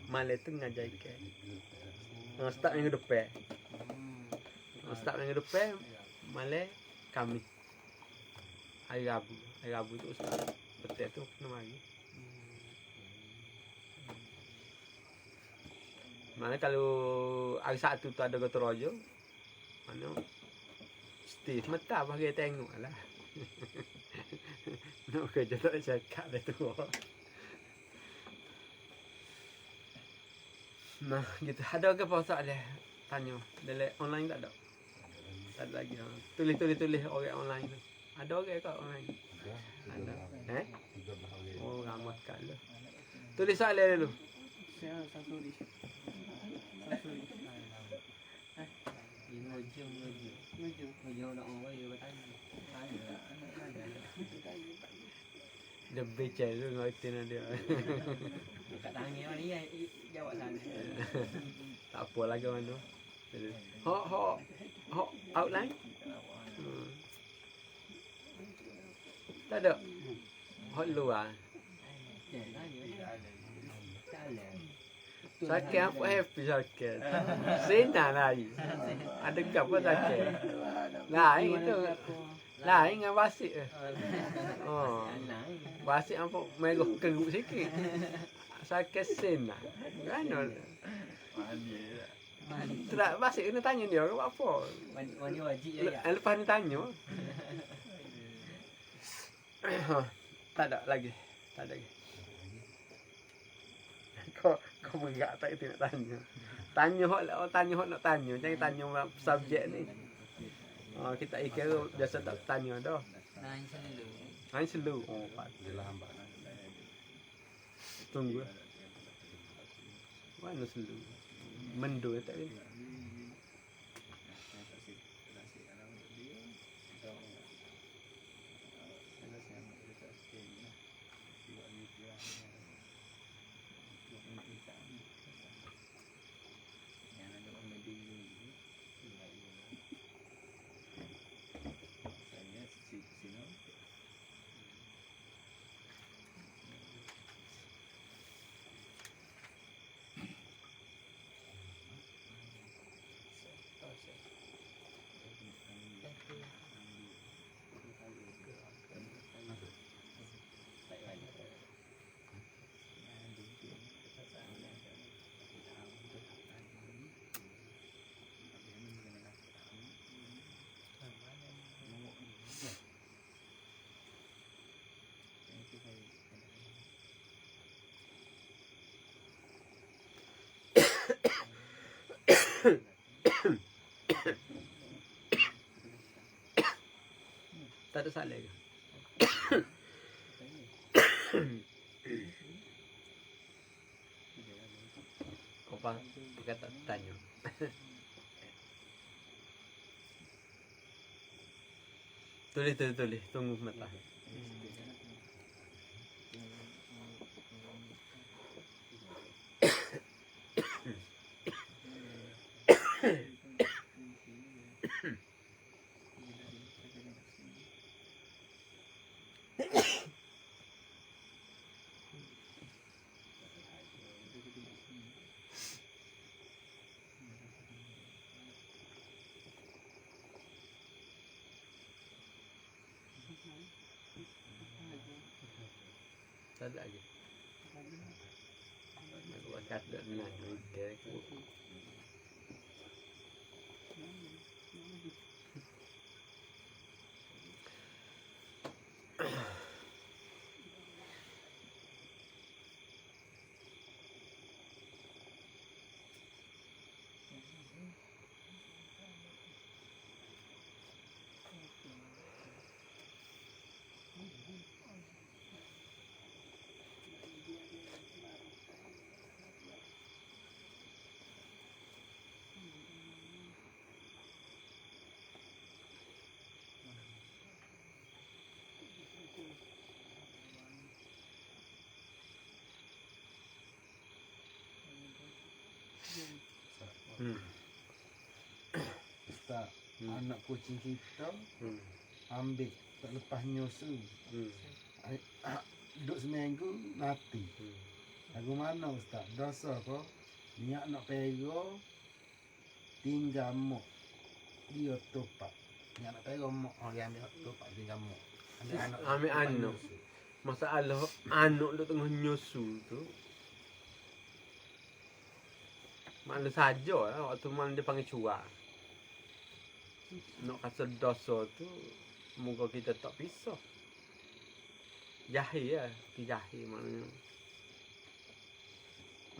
Malam tu ngajar ikan. Start minggu depan. Start minggu depan malam kami. Hari Rabu tu start. Betul tu kena mari. Mana kalau hari Sabtu tu ada Gotong Royong. Mana Steve mata bagi tengok lah. Nak kerja tak cakap dah tu. Nah, gitu. Ada ke apa soalan? Tanya. Dalam online tak ada? Tak ada lagi. Tulis orang online tu. Ada orang kat online? Ada. Oh, ramai sekali. Tulis soalan dulu. Saya tulis. Ngejung nak orang dia bertanya. Dia becel tu ngotin dia. Kat tangan ni jawab sana. Tak apa lagi mana. Hok outline. Tak ada. Hot luar. Sakit apa happy sakit. Senang lagi. Ada apa sakit. Lain itu. Lain dengan basik. Oh. Basik apa merah keruk sikit. Sakit senang. Kan? Tak basik kena tanya dia ke apa. Mandi wajib je ya. Lepas ni tanya. Tak ada lagi. Tak ada lagi. Kau megak tak itu nak tanya. Tanya hok nak tanya. Jangan tanya subjek ni. Kita kira biasa tak tanya dah. Hanya selu. Oh, pak. Tunggu. Mana selu? Mendo tak ni. Tak ada salah ke? Apa? Kita tak tanya. Tulis. Tunggu sebentar. Tak ada lagi. Aku akan tak nak minta. Ustaz, anak kucing kita ambil tak lepas nyusu. Duduk seminggu mati. Lagu mana Ustaz? Dosa kau? Niat nak pego tinggal mok. Dia topak. Niat nak pego mok, dia ambil topak tinggal mok. Ambil anak. Masalah anak duk tengah nyusu tu. Mana saja lah waktu mana dia panggil curang. Nak kata dosa tu moga kita tak pisah. Jahil lah, jahil maknanya.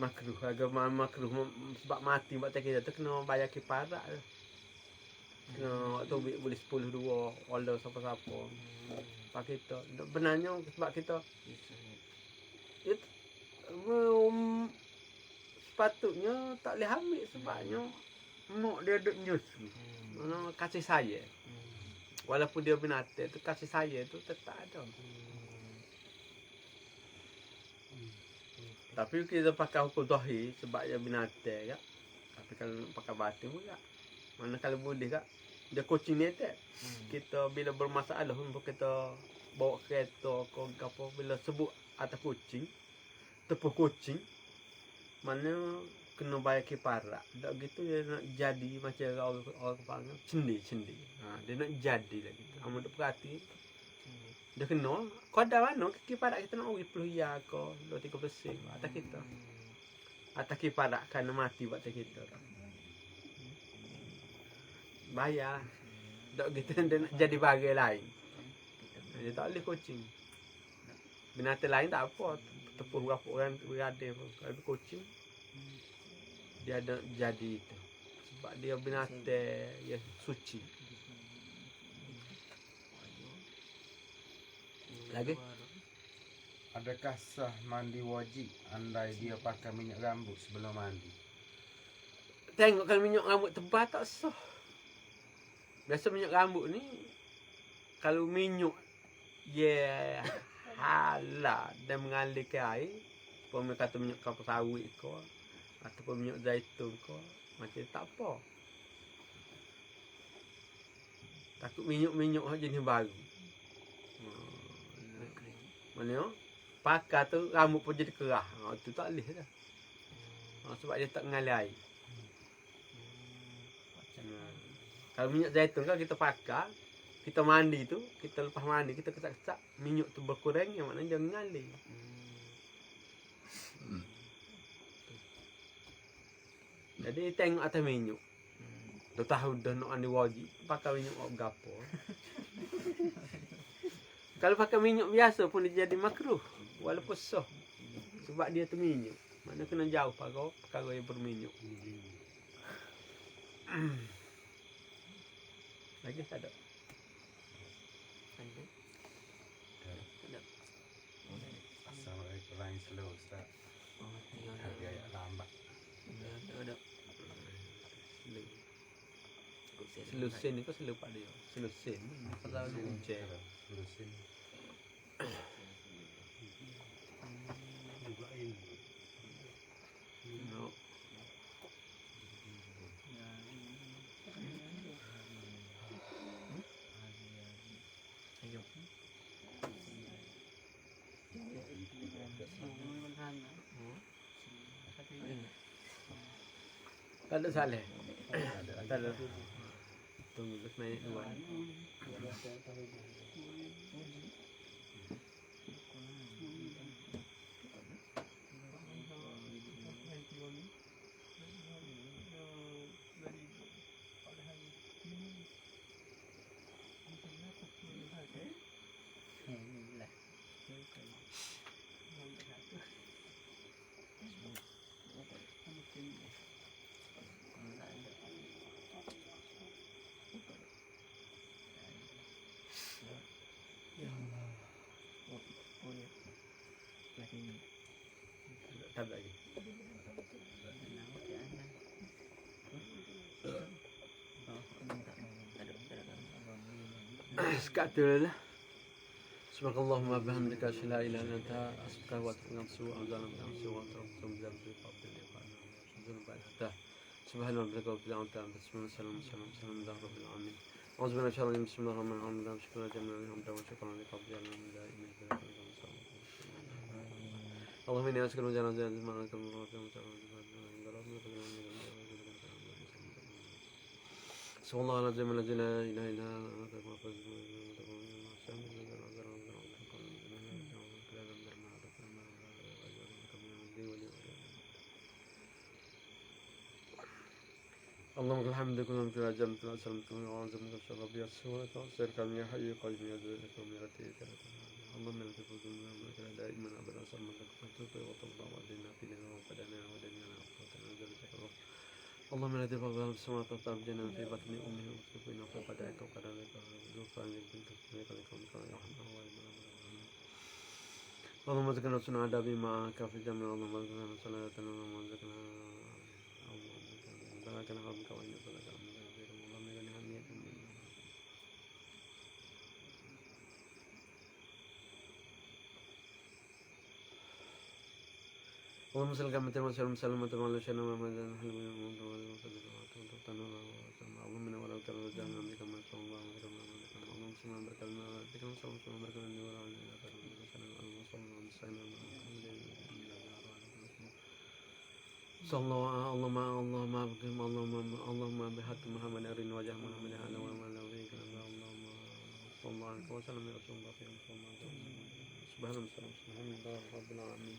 Makruh, agama makruh sebab mati buat kita tu kena bayar kifarat lah. Kena waktu boleh 10-2 order siapa-siapa. Sebab kita benarnya sebab kita sepatutnya tak boleh ambil sebabnya mak dia duduk nyusu. Kasih sayang. Walaupun dia binatang tu kasih sayang tu tetap ada. Tapi kita pakai hukum zahir sebab dia binatang kan. Tapi kalau pakai batin pun tak. Mana kalau boleh kan. Dia kucing ni tak. Kita bila bermasalah pun kita bawa kereta ke apa bila sebut atas kucing, tepuh kucing, mana kena bayar kiparat. Tak gitu dia nak jadi macam orang panggil cendi. Dia nak jadi lagi. Amun duk perhati dia kena kau ada mana kiparat kita nak bagi peluya ke 2-3% atas kita. Atas kiparat kan mati buat kita. Bayar. Tak gitu dia nak jadi bagai lain. Dia tak boleh kucing. Binatang lain tak apa. Tepur berapa orang berada pun. Kalau kucing dia ada jadi itu. Sebab dia binatang yang suci. Lagi? Adakah sah mandi wajib andai dia pakai minyak rambut sebelum mandi? Tengok kalau minyak rambut tebal tak sah. Biasa minyak rambut ni kalau minyak halal dan mengalir ke air, pun kata minyak kelapa sawit ke ataupun minyak zaitun ke, macam tak apa. Takut minyak jenis baru. Mana pakai tu rambut pun jadi kerah. Itu tak boleh dah. Sebab dia tak mengalir air. Kalau minyak zaitun kan kita pakai, kita mandi tu, kita lepas mandi kita kesak-kesak, minyak tu berkurang, yang maknanya jangan mengalir. Jadi tengok atas minyak. Dah tahu dah nak mandi wajib, pakai minyak gapo. Kalau pakai minyak biasa pun dia jadi makruh, walaupun sah. Sebab dia tu minyak. Mana kena jauh perkara yang berminyak. Lagi tak ada. Assalamualaikum. Lain slow Ustaz. Agak lambat. Selusin ni kau selalu pada dia. Selusin ni pasal hujan. Selusin. No. Tak ada salah. Tak ada. Tunggu terus naik dua. Tak ada lagi. Sekat tu lah. Subhanallahumma bihamdika asyhadu an la ilaha illa anta astaghfiruka wa atubu ilaik. سبحان ربك رب العزة عما يصفون وسلام على رب العالمين. أعوذ بالله من الشيطان الرجيم. بسم الله الرحمن الرحيم. شكرا جميعا الحمد وشكرا لك رب العالمين. لا إله إلا أنت. اللهم إني أشكر من جنازة ما أنكر من رب سبحان الله العظيم الذي لا إله إلا هو. اللهم الحمد لله في الجنة والسلام وأعوذ بك من شر ربي السوء وسير كم يا حي قيوم يا ذا الكرم يا لطيف يا لطيف. اللهم لا تفوز من دائما أبدا صلى لك فتوب وترضى وأدنا في ديننا وقدنا ودنيا وقتنا ذلك. اللهم لا تفوز من السماء تطلب جنة في بطن أمه وتكفينا في قدائك وقدرك ذوقا لكنت تسميك لكم كان يحمى اللهم ذكرنا سنة عذابي معك في جميع. اللهم ذكرنا صلاتنا اللهم ذكرنا كان ربك وإن صدق اللهم إني حميد اللهم صل كما وسلم سلامة على سيدنا محمد اللهم من ولا كان رجال من كما صلى الله عليه وسلم اللهم Salam berkalma, salam salam berkalma nur Allah karam salam Allah salam salam Allahumma bihaqqi Muhammad arin wajah Muhammad ala wa ala wa Allahumma sallallahu alaihi wasallam ya Rasulullah sallallahu alaihi wasallam subhanallah rabbil alamin